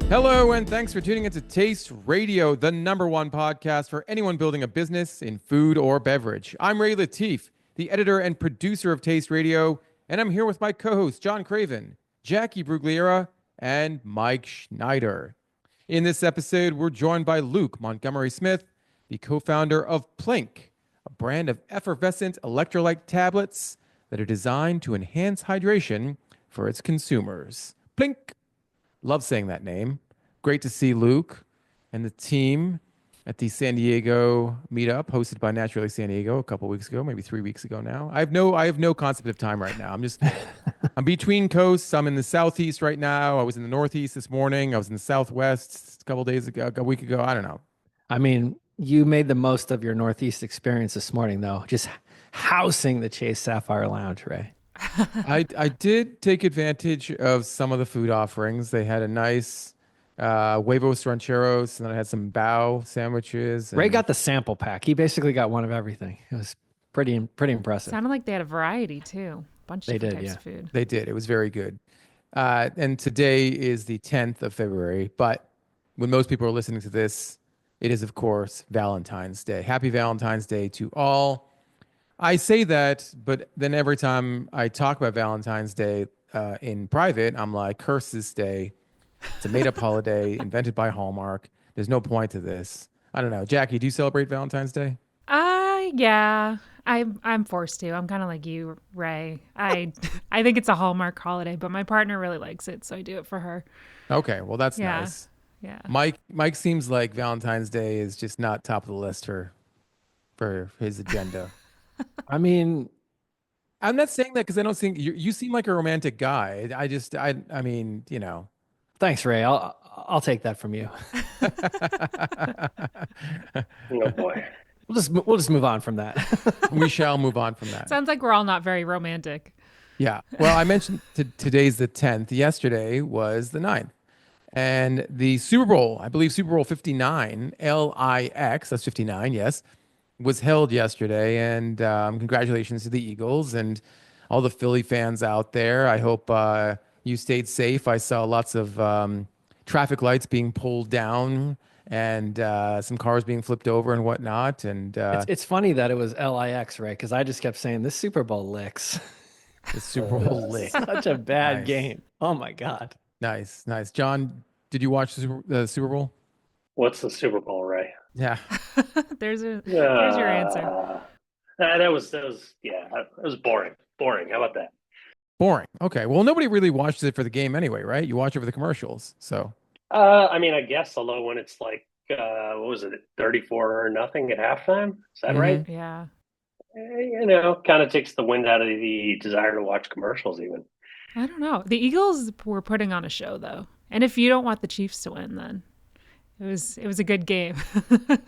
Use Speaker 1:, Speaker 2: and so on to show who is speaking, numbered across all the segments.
Speaker 1: Hello, and thanks for tuning into Taste Radio, the #1 podcast for anyone building a business in food or beverage. I'm Ray Latif, the editor and producer of Taste Radio, and I'm here with my co-hosts, John Craven, Jackie Brugliera, and Mike Schneider. In this episode, we're joined by Luke Montgomery Smith, the co-founder of Plink, a brand of effervescent electrolyte tablets that are designed to enhance hydration for its consumers. Plink. Love saying that name. Great to see Luke and the team at the San Diego meetup hosted by Naturally San Diego a couple weeks ago, maybe 3 weeks ago now. I have no concept of time right now. I'm between coasts. I'm in the Southeast right now. I was in the Northeast this morning. I was in the Southwest a couple days ago, a week ago. I don't know.
Speaker 2: I mean, you made the most of your Northeast experience this morning, though. Just housing the Chase Sapphire Lounge, Ray.
Speaker 1: I did take advantage of some of the food offerings. They had a nice huevos rancheros, and then I had some bao sandwiches.
Speaker 2: Ray got the sample pack. He basically got one of everything. It was pretty impressive.
Speaker 3: Sounded like they had a variety too. A bunch of different types of food.
Speaker 1: They did. It was very good. And today is the 10th of February, but when most people are listening to this, it is, of course, Valentine's Day. Happy Valentine's Day to all. I say that, but then every time I talk about Valentine's Day in private, I'm like, curse this day. It's a made-up holiday invented by Hallmark. There's no point to this. I don't know. Jackie, do you celebrate Valentine's Day?
Speaker 3: Yeah. I'm forced to. I'm kind of like you, Ray. I think it's a Hallmark holiday, but my partner really likes it, so I do it for her.
Speaker 1: Okay, well that's nice.
Speaker 3: Yeah.
Speaker 1: Mike seems like Valentine's Day is just not top of the list for his agenda.
Speaker 2: I mean,
Speaker 1: I'm not saying that because I don't think you seem like a romantic guy. I mean, you know.
Speaker 2: Thanks, Ray. I'll take that from you.
Speaker 4: Oh boy.
Speaker 2: We'll just move on from that.
Speaker 1: We shall move on from that.
Speaker 3: Sounds like we're all not very romantic.
Speaker 1: Yeah. Well, I mentioned today's the 10th. Yesterday was the 9th. And the Super Bowl, I believe Super Bowl 59, LIX, that's 59, yes, was held yesterday. And congratulations to the Eagles and all the Philly fans out there. I hope you stayed safe. I saw lots of traffic lights being pulled down and some cars being flipped over and whatnot. And
Speaker 2: it's funny that it was LIX, right? Because I just kept saying this Super Bowl licks.
Speaker 1: The Super Bowl licks.
Speaker 2: Such a bad game. Oh my God.
Speaker 1: Nice. John, did you watch the Super Bowl?
Speaker 4: What's the Super Bowl, Ray?
Speaker 1: Yeah.
Speaker 3: There's your answer.
Speaker 4: That was boring. Boring. How about that?
Speaker 1: Boring. Okay. Well, nobody really watches it for the game anyway, right? You watch it for the commercials. So.
Speaker 4: I mean, I guess, although when it's like, what was it, 34-0 at halftime? Is that right?
Speaker 3: Yeah.
Speaker 4: Kind of takes the wind out of the desire to watch commercials even.
Speaker 3: I don't know. The Eagles were putting on a show though. And if you don't want the Chiefs to win, then it was a good game.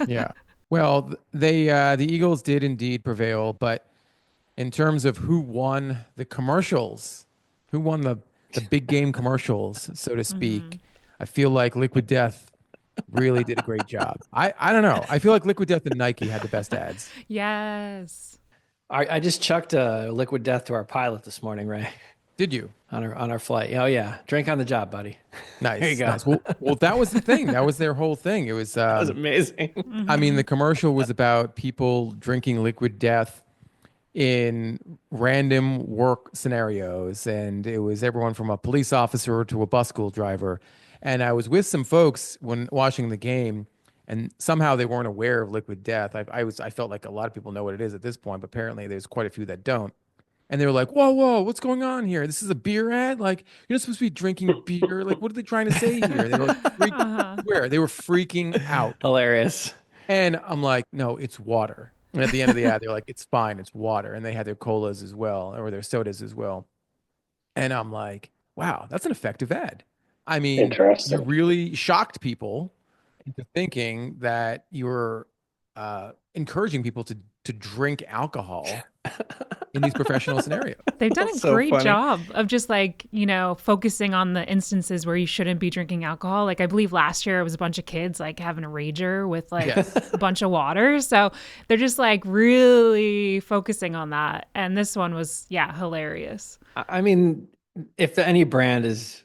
Speaker 1: Yeah. Well, the Eagles did indeed prevail, but in terms of who won the commercials, who won the big game commercials, so to speak, I feel like Liquid Death really did a great job. I don't know. I feel like Liquid Death and Nike had the best ads.
Speaker 3: Yes.
Speaker 2: I just chucked Liquid Death to our pilot this morning, Ray.
Speaker 1: Did you?
Speaker 2: On our flight. Oh yeah. Drink on the job, buddy.
Speaker 1: Nice.
Speaker 2: There you go.
Speaker 1: Nice. Well, that was the thing. That was their whole thing. It was
Speaker 2: that was amazing.
Speaker 1: I mean, the commercial was about people drinking Liquid Death in random work scenarios, and it was everyone from a police officer to a bus school driver. And I was with some folks when watching the game, and somehow they weren't aware of Liquid Death. I felt like a lot of people know what it is at this point, but apparently there's quite a few that don't. And they were like, whoa, what's going on here? This is a beer ad? Like, you're not supposed to be drinking beer. Like, what are they trying to say here? They were like, they were freaking out.
Speaker 2: Hilarious.
Speaker 1: And I'm like, no, it's water. And at the end of the ad, they're like, it's fine, it's water. And they had their colas as well, or their sodas as well. And I'm like, wow, that's an effective ad. I mean, you really shocked people into thinking that you were encouraging people to drink alcohol in these professional scenarios.
Speaker 3: They've done a great job of just focusing on the instances where you shouldn't be drinking alcohol. Like I believe last year it was a bunch of kids like having a rager with a bunch of water. So they're just like really focusing on that. And this one was, hilarious.
Speaker 2: I mean, if any brand is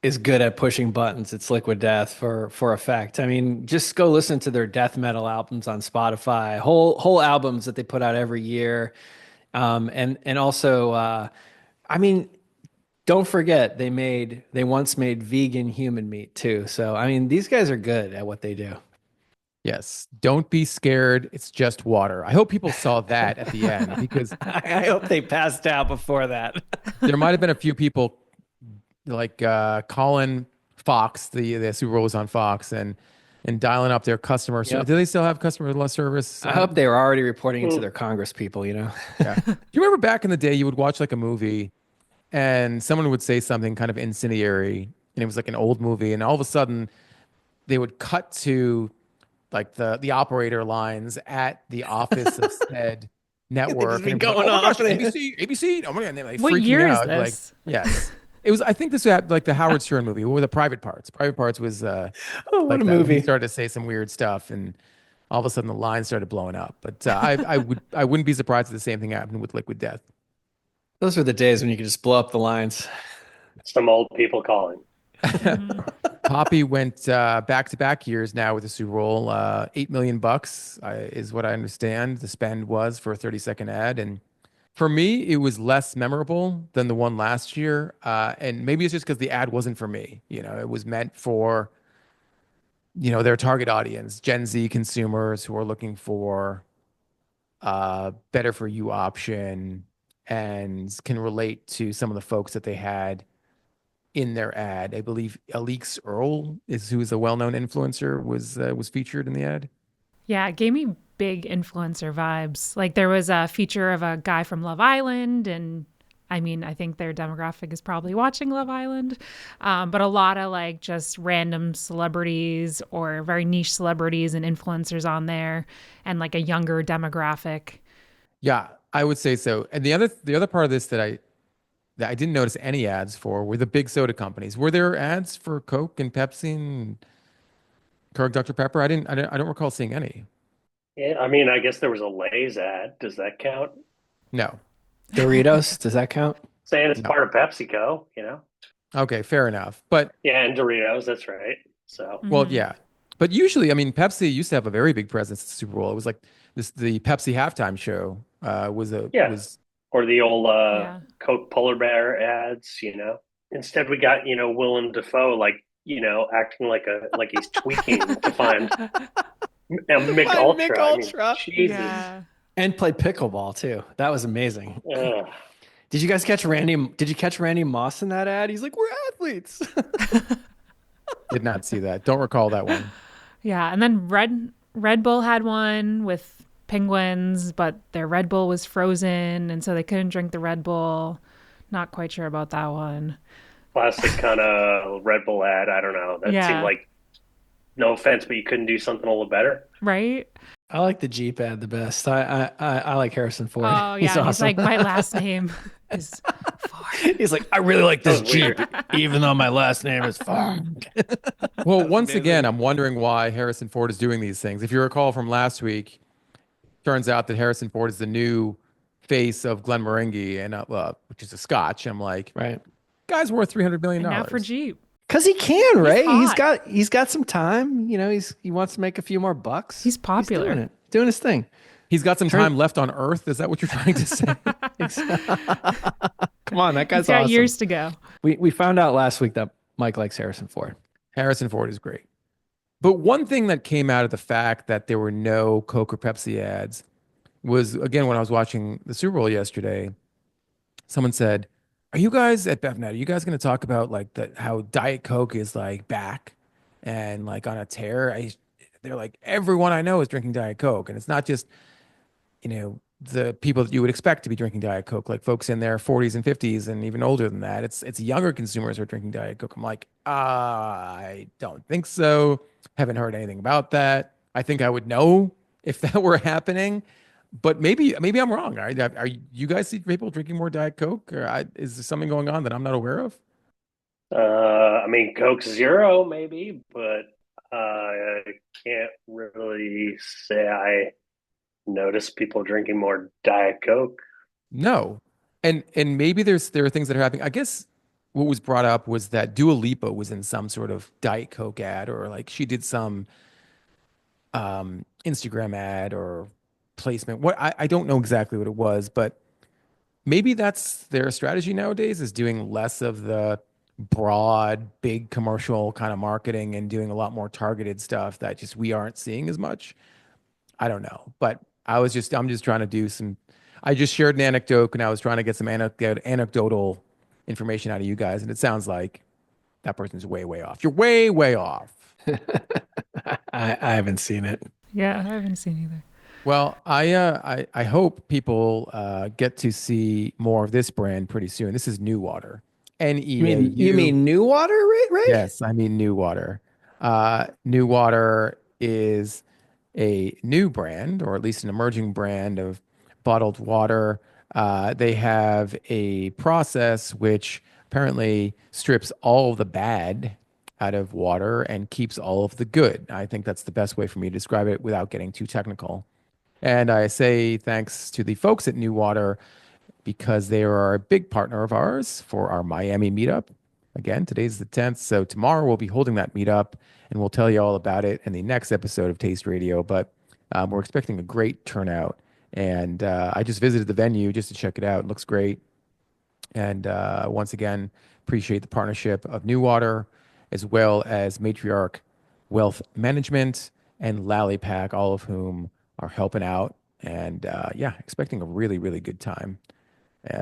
Speaker 2: is good at pushing buttons. It's Liquid Death for effect. I mean, just go listen to their death metal albums on Spotify. Whole albums that they put out every year. And also, I mean, don't forget they once made vegan human meat too. So I mean, these guys are good at what they do.
Speaker 1: Yes. Don't be scared. It's just water. I hope people saw that at the end because
Speaker 2: I hope they passed out before that.
Speaker 1: there might have been a few people like calling Fox, the Super Bowl was on Fox, and dialing up their customer service.
Speaker 2: Yep.
Speaker 1: Do they still have customer service?
Speaker 2: I hope they were already reporting it to their Congress people, you know?
Speaker 1: Yeah. Do you remember back in the day you would watch like a movie and someone would say something kind of incendiary and it was like an old movie and all of a sudden they would cut to like the operator lines at the office of said network
Speaker 2: Be
Speaker 1: and be like,
Speaker 2: going
Speaker 1: oh my gosh,
Speaker 2: off.
Speaker 1: ABC. Oh my god, and they're like
Speaker 3: What
Speaker 1: freaking
Speaker 3: year is
Speaker 1: out. Like,
Speaker 3: this?
Speaker 1: yes. It was I think this was like the Howard Stern movie or the Private Parts. Private Parts was
Speaker 2: Oh, what
Speaker 1: like
Speaker 2: a
Speaker 1: that when he
Speaker 2: movie.
Speaker 1: started to say some weird stuff and all of a sudden the line started blowing up. But I wouldn't be surprised if the same thing happened with Liquid Death.
Speaker 2: Those were the days when you could just blow up the lines.
Speaker 4: Some old people calling.
Speaker 1: Poppi went back to back years now with the Super Bowl. $8 million is what I understand the spend was for a 30-second ad. And for me, it was less memorable than the one last year. And maybe it's just because the ad wasn't for me. You know, it was meant for, their target audience, Gen Z consumers who are looking for better for you option and can relate to some of the folks that they had in their ad. I believe Alix Earl who is a well-known influencer was featured in the ad.
Speaker 3: Yeah, it gave me big influencer vibes. Like there was a feature of a guy from Love Island, and I mean, I think their demographic is probably watching Love Island, but a lot of like just random celebrities or very niche celebrities and influencers on there, and like a younger demographic.
Speaker 1: Yeah, I would say so. And the other part of this that I didn't notice any ads for were the big soda companies. Were there ads for Coke and Pepsi and Coke, Dr. Pepper? I don't recall seeing any.
Speaker 4: Yeah, I mean, I guess there was a Lay's ad. Does that count?
Speaker 1: No.
Speaker 2: Doritos, does that count?
Speaker 4: Saying it's
Speaker 1: No.
Speaker 4: part of PepsiCo.
Speaker 1: Okay, fair enough. But
Speaker 4: Yeah, and Doritos, that's right. So,
Speaker 1: well, yeah. But usually, I mean, Pepsi used to have a very big presence at the Super Bowl. It was like the Pepsi halftime show
Speaker 4: yeah.
Speaker 1: was
Speaker 4: Or the old
Speaker 3: Yeah.
Speaker 4: Coke polar bear ads. Instead we got, Willem Dafoe acting like he's tweaking to find Mick
Speaker 2: Find
Speaker 4: Ultra.
Speaker 2: Mick
Speaker 4: I mean,
Speaker 2: Ultra.
Speaker 4: Jesus.
Speaker 3: Yeah.
Speaker 2: And play pickleball too. That was amazing.
Speaker 4: Ugh.
Speaker 2: Did you catch Randy Moss in that ad? He's like, we're athletes.
Speaker 1: did not see that. Don't recall that one.
Speaker 3: Yeah, and then Red Bull had one with penguins, but their Red Bull was frozen, and so they couldn't drink the Red Bull. Not quite sure about that one.
Speaker 4: Classic kind of Red Bull ad. I don't know. That
Speaker 3: Yeah.
Speaker 4: seemed like, no offense, but you couldn't do something a little better.
Speaker 3: Right?
Speaker 2: I like the Jeep ad the best. I like Harrison Ford.
Speaker 3: Oh, yeah.
Speaker 2: He's
Speaker 3: He's
Speaker 2: awesome.
Speaker 3: like, my last name is Ford.
Speaker 2: He's like, I really like this
Speaker 4: That was weird.
Speaker 2: Jeep, even though my last name is Ford.
Speaker 1: Well, once again, I'm wondering why Harrison Ford is doing these things. If you recall from last week, turns out that Harrison Ford is the new face of Glenmorangie, and which is a Scotch. I'm like,
Speaker 2: Right.
Speaker 1: guy's worth $300 million.
Speaker 3: And now for Jeep.
Speaker 2: Because he can, right?
Speaker 3: hot.
Speaker 2: He's got some time. he wants to make a few more bucks.
Speaker 3: He's popular.
Speaker 2: Doing his thing.
Speaker 1: He's got some time left on Earth. Is that what you're trying to say?
Speaker 2: Come on, that guy's
Speaker 3: He's got
Speaker 2: awesome.
Speaker 3: years to go.
Speaker 2: We found out last week that Mike likes Harrison Ford.
Speaker 1: Harrison Ford is great. But one thing that came out of the fact that there were no Coke or Pepsi ads was, again, when I was watching the Super Bowl yesterday, someone said, are you guys at BevNet? Are you guys going to talk about like how Diet Coke is like back and like on a tear? They're like, everyone I know is drinking Diet Coke. And it's not just, the people that you would expect to be drinking Diet Coke, like folks in their 40s and 50s and even older than that. It's younger consumers who are drinking Diet Coke. I'm like, I don't think so. Haven't heard anything about that. I think I would know if that were happening, but maybe I'm wrong. Are you guys see people drinking more Diet Coke, or is there something going on that I'm not aware of?
Speaker 4: I mean, Coke Zero maybe, but I can't really say I notice people drinking more Diet Coke.
Speaker 1: No, and maybe there are things that are happening. I guess what was brought up was that Dua Lipa was in some sort of Diet Coke ad, or like she did some Instagram ad or placement. What I don't know exactly what it was, but maybe that's their strategy nowadays, is doing less of the broad, big commercial kind of marketing and doing a lot more targeted stuff that just we aren't seeing as much. I don't know, but I'm just trying to do some. I just shared an anecdote, and I was trying to get some anecdotal information out of you guys, and it sounds like that person's way, way off. You're way, way off.
Speaker 2: I haven't seen it.
Speaker 3: Yeah, I haven't seen either.
Speaker 1: Well, I hope people get to see more of this brand pretty soon. This is New Water,
Speaker 2: You
Speaker 1: NEAU.
Speaker 2: mean New Water, Ray?
Speaker 1: Yes, I mean New Water. New Water is a new brand, or at least an emerging brand of bottled water. They have a process which apparently strips all of the bad out of water and keeps all of the good. I think that's the best way for me to describe it without getting too technical. And I say thanks to the folks at New Water because they are a big partner of ours for our Miami meetup. Again, today's the 10th. So tomorrow we'll be holding that meetup and we'll tell you all about it in the next episode of Taste Radio. But we're expecting a great turnout. And I just visited the venue just to check it out. It looks great. And once again, appreciate the partnership of New Water, as well as Matriarch Wealth Management and Lally all of whom are helping out. And yeah, expecting a really, really good time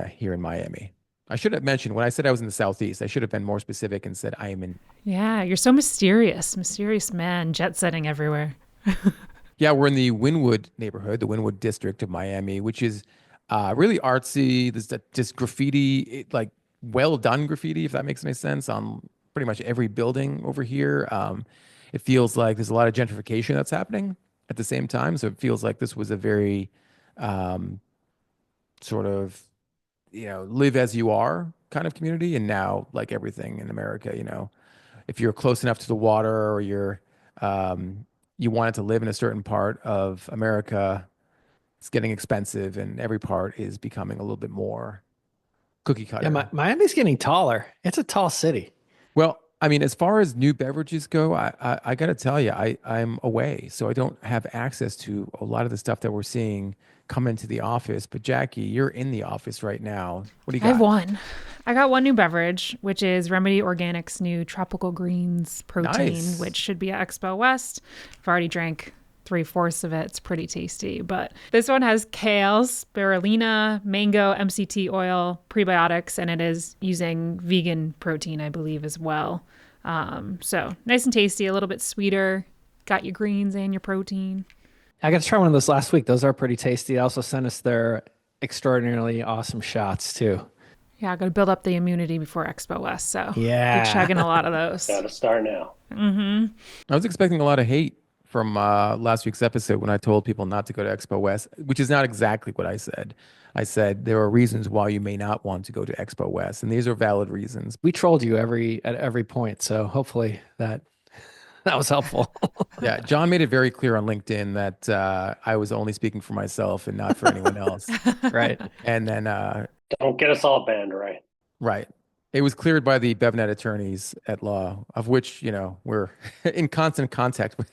Speaker 1: here in Miami. I should have mentioned when I said I was in the Southeast, I should have been more specific and said I am in.
Speaker 3: Yeah, you're so mysterious man, jet setting everywhere.
Speaker 1: Yeah, we're in the Wynwood neighborhood, the Wynwood district of Miami, which is really artsy. There's just graffiti, like well done graffiti, if that makes any sense, on pretty much every building over here. It feels like there's a lot of gentrification that's happening at the same time. So it feels like this was a very sort of, live as you are kind of community. And now, like everything in America, if you're close enough to the water, or you wanted to live in a certain part of America, it's getting expensive, and every part is becoming a little bit more cookie cutter.
Speaker 2: Yeah, Miami's getting taller. It's a tall city.
Speaker 1: Well, I mean, as far as new beverages go, I got to tell you, I'm away, so I don't have access to a lot of the stuff that we're seeing come into the office. But Jackie, you're in the office right now. What do you got?
Speaker 3: I have one. I got one new beverage, which is Remedy Organics' new Tropical Greens protein,
Speaker 1: Nice.
Speaker 3: which should be at Expo West. I've already drank 3/4 of it. It's pretty tasty. But this one has kale, spirulina, mango, MCT oil, prebiotics, and it is using vegan protein, I believe, as well. So nice and tasty, a little bit sweeter. Got your greens and your protein.
Speaker 2: I got to try one of those last week. Those are pretty tasty. They also sent us their extraordinarily awesome shots too.
Speaker 3: Yeah, I got to build up the immunity before Expo West. So
Speaker 2: Yeah.
Speaker 3: be chugging a lot of those.
Speaker 4: Got to start now.
Speaker 1: I was expecting a lot of hate from last week's episode when I told people not to go to Expo West, which is not exactly what I said. I said there are reasons why you may not want to go to Expo West, and these are valid reasons.
Speaker 2: We trolled you at every point, so hopefully that was helpful.
Speaker 1: Yeah, John made it very clear on LinkedIn that I was only speaking for myself and not for anyone else.
Speaker 2: Right.
Speaker 1: And then,
Speaker 4: Don't get us all banned, right?
Speaker 1: right, it was cleared by the BevNet attorneys at law, of which we're in constant contact with.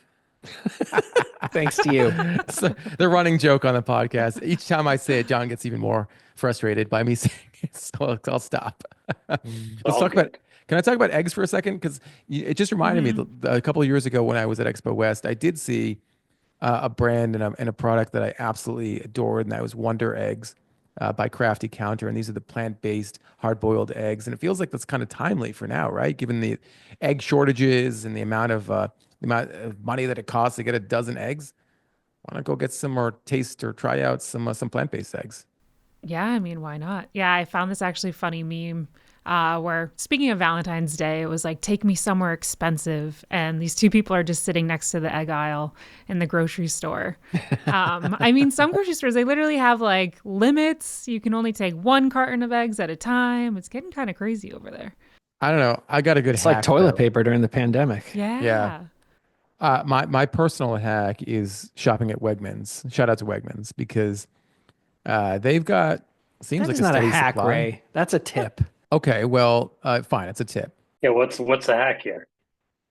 Speaker 2: Thanks to you.
Speaker 1: So the running joke on the podcast. Each time I say it, John gets even more frustrated by me saying it. So I'll stop. Let's
Speaker 4: All
Speaker 1: talk
Speaker 4: good.
Speaker 1: about. Can I talk about eggs for a second? Because it just reminded me a couple of years ago when I was at Expo West, I did see a brand and a product that I absolutely adored, and that was Wonder Eggs by Crafty Counter. And these are the plant-based hard-boiled eggs, and it feels like that's kind of timely for now, right? Given the egg shortages and the amount of money that it costs to get a dozen eggs. Why not go get some or taste or try out some plant-based eggs?
Speaker 3: Yeah, I mean, why not? Yeah, I found this actually funny meme where, speaking of Valentine's Day, it was like, take me somewhere expensive. And these two people are just sitting next to the egg aisle in the grocery store. I mean, some grocery stores, they literally have like limits. You can only take one carton of eggs at a time. It's getting kind of crazy over there.
Speaker 1: I don't know. I got a good
Speaker 2: It's like
Speaker 1: hack,
Speaker 2: toilet
Speaker 1: though.
Speaker 2: paper during the pandemic.
Speaker 3: Yeah.
Speaker 1: My personal hack is shopping at Wegmans. Shout out to Wegmans because they've got seems
Speaker 2: That
Speaker 1: like
Speaker 2: is
Speaker 1: a
Speaker 2: not a
Speaker 1: steady
Speaker 2: hack,
Speaker 1: supply.
Speaker 2: Ray. That's a tip.
Speaker 1: Okay, well, fine. It's a tip.
Speaker 4: Yeah, what's the hack here?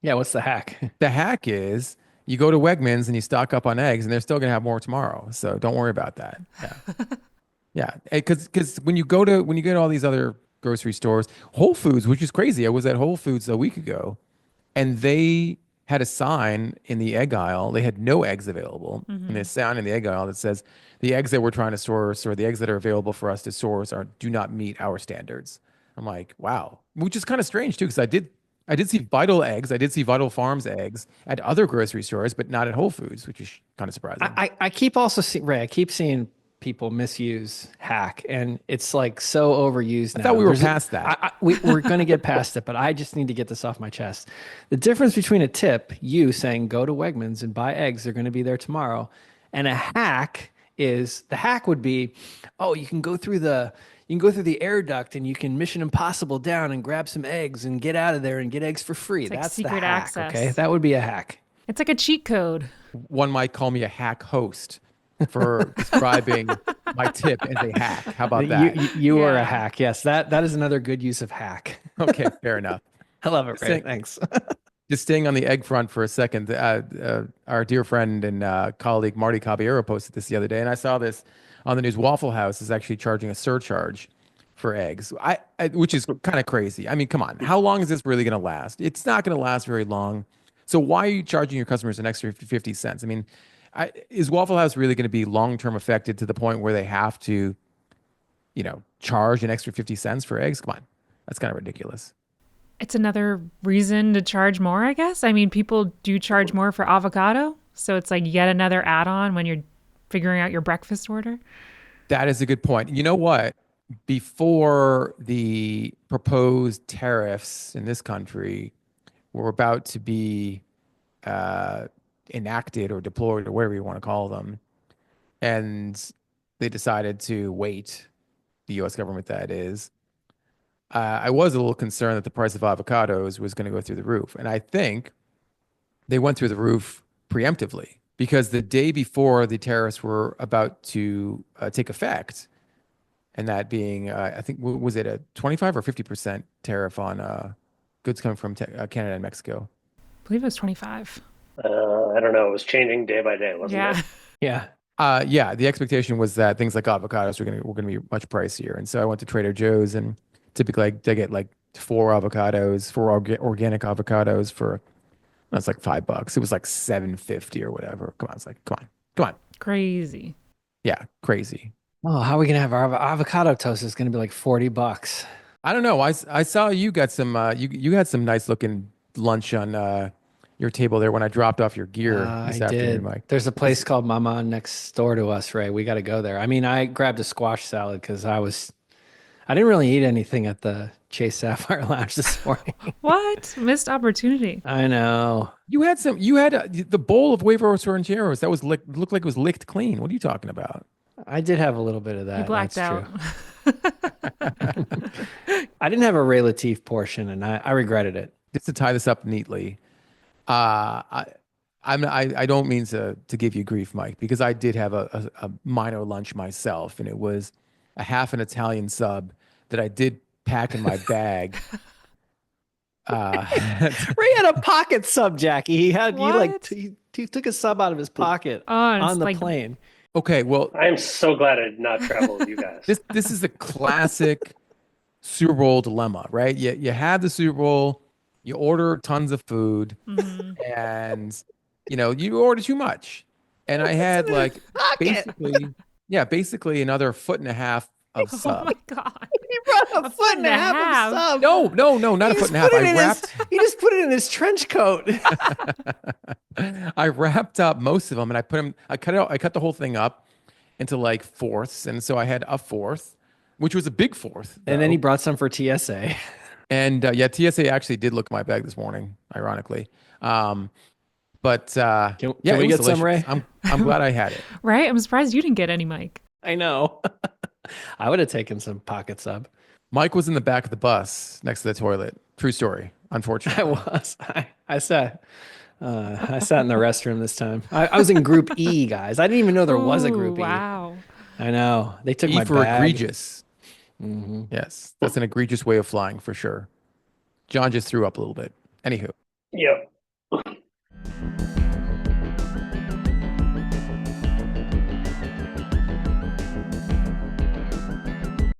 Speaker 2: Yeah, what's the hack?
Speaker 1: The hack is you go to Wegmans and you stock up on eggs, and they're still gonna have more tomorrow. So don't worry about that. Yeah, yeah. Because when you go to all these other grocery stores, Whole Foods, which is crazy. I was at Whole Foods a week ago, and they had a sign in the egg aisle. They had no eggs available, and there's a sign in the egg aisle that says the eggs that we're trying to source or the eggs that are available for us to source are do not meet our standards. I'm like, wow, which is kind of strange too, because I did see Vital eggs, I did see Vital Farms eggs at other grocery stores, but not at Whole Foods, which is kind of surprising.
Speaker 2: I keep also seeing Ray. I keep seeing people misuse hack, and it's like so overused now.
Speaker 1: I thought we were past that.
Speaker 2: We're going to get past it, but I just need to get this off my chest. The difference between a tip, you saying go to Wegmans and buy eggs, they're going to be there tomorrow, and a hack is the hack would be, oh, you can go through the air duct and you can Mission Impossible down and grab some eggs and get out of there and get eggs for free.
Speaker 3: It's like
Speaker 2: That's
Speaker 3: secret
Speaker 2: the hack.
Speaker 3: access.
Speaker 2: Okay, that would be a hack.
Speaker 3: It's like a cheat code.
Speaker 1: One might call me a hack host for describing my tip as a hack. How about that?
Speaker 2: You are a hack. Yes, that is another good use of hack.
Speaker 1: Okay, fair enough.
Speaker 2: I love it, Ray. Thanks.
Speaker 1: Just staying on the egg front for a second, our dear friend and colleague Marty Caballero posted this the other day, and I saw this on the news. Waffle House is actually charging a surcharge for eggs, which is kind of crazy. I mean, come on, how long is this really going to last? It's not going to last very long. So why are you charging your customers an extra 50 cents? I mean, is Waffle House really going to be long-term affected to the point where they have to, charge an extra 50 cents for eggs? Come on, that's kind of ridiculous.
Speaker 3: It's another reason to charge more, I guess. I mean, people do charge more for avocado. So it's like yet another add-on when you're figuring out your breakfast order.
Speaker 1: That is a good point. You know what? Before the proposed tariffs in this country were about to be enacted or deployed or whatever you want to call them, and they decided to wait, the U.S. government that is, I was a little concerned that the price of avocados was going to go through the roof. And I think they went through the roof preemptively because the day before the tariffs were about to take effect, and that being, I think, was it a 25 or 50% tariff on goods coming from Canada and Mexico?
Speaker 3: I believe it was 25.
Speaker 4: I don't know. It was changing day by day, wasn't it?
Speaker 2: Yeah.
Speaker 1: Yeah. The expectation was that things like avocados were going to be much pricier. And so I went to Trader Joe's, and typically I get like four organic avocados for, that's like $5. It was like $7.50 or whatever. Come on. It's like, come on.
Speaker 3: Crazy.
Speaker 1: Yeah. Crazy.
Speaker 2: Oh, how are we going to have our avocado toast? It's going to be like $40.
Speaker 1: I don't know. I saw you got some, you had some nice looking lunch on your table there when I dropped off your gear this afternoon, Mike.
Speaker 2: There's a place called Mama next door to us, Ray. We got to go there. I mean, I grabbed a squash salad because I didn't really eat anything at the Chase Sapphire Lounge this morning.
Speaker 3: What? Missed opportunity.
Speaker 2: I know.
Speaker 1: You had the bowl of huevos rancheros that looked like it was licked clean. What are you talking about?
Speaker 2: I did have a little bit of that.
Speaker 3: You blacked out.
Speaker 2: I didn't have a Ray Latif portion, and I regretted it.
Speaker 1: Just to tie this up neatly, I don't mean to give you grief, Mike, because I did have a minor lunch myself, and it was a half an Italian sub that I did pack in my bag.
Speaker 2: Ray had a pocket sub, Jackie. He took a sub out of his pocket on the plane.
Speaker 1: Okay, well,
Speaker 4: I am so glad I did not travel with you guys.
Speaker 1: This is a classic Super Bowl dilemma, right? You have the Super Bowl, you order tons of food, and you order too much. And I had basically another foot and a half of sub.
Speaker 3: Oh my God.
Speaker 2: He brought a foot and a half of sub.
Speaker 1: No, not a foot and a half.
Speaker 2: He just put it in his trench coat.
Speaker 1: I wrapped up most of them, and I cut the whole thing up into like fourths, and so I had a fourth, which was a big fourth.
Speaker 2: And then he brought some for TSA.
Speaker 1: And TSA actually did look at my bag this morning, ironically. Can we
Speaker 2: get some, Ray?
Speaker 1: I'm glad I had it.
Speaker 3: Right? I'm surprised you didn't get any, Mike.
Speaker 2: I know. I would have taken some pocket sub.
Speaker 1: Mike was in the back of the bus next to the toilet. True story. Unfortunately,
Speaker 2: I was. I sat in the restroom this time. I was in Group E, guys. I didn't even know there was a Group E.
Speaker 3: Wow.
Speaker 2: I know. They took my
Speaker 1: for
Speaker 2: bag.
Speaker 1: egregious.
Speaker 2: Mm-hmm.
Speaker 1: Yes, that's an egregious way of flying for sure. John just threw up a little bit. Anywho.
Speaker 4: Yep.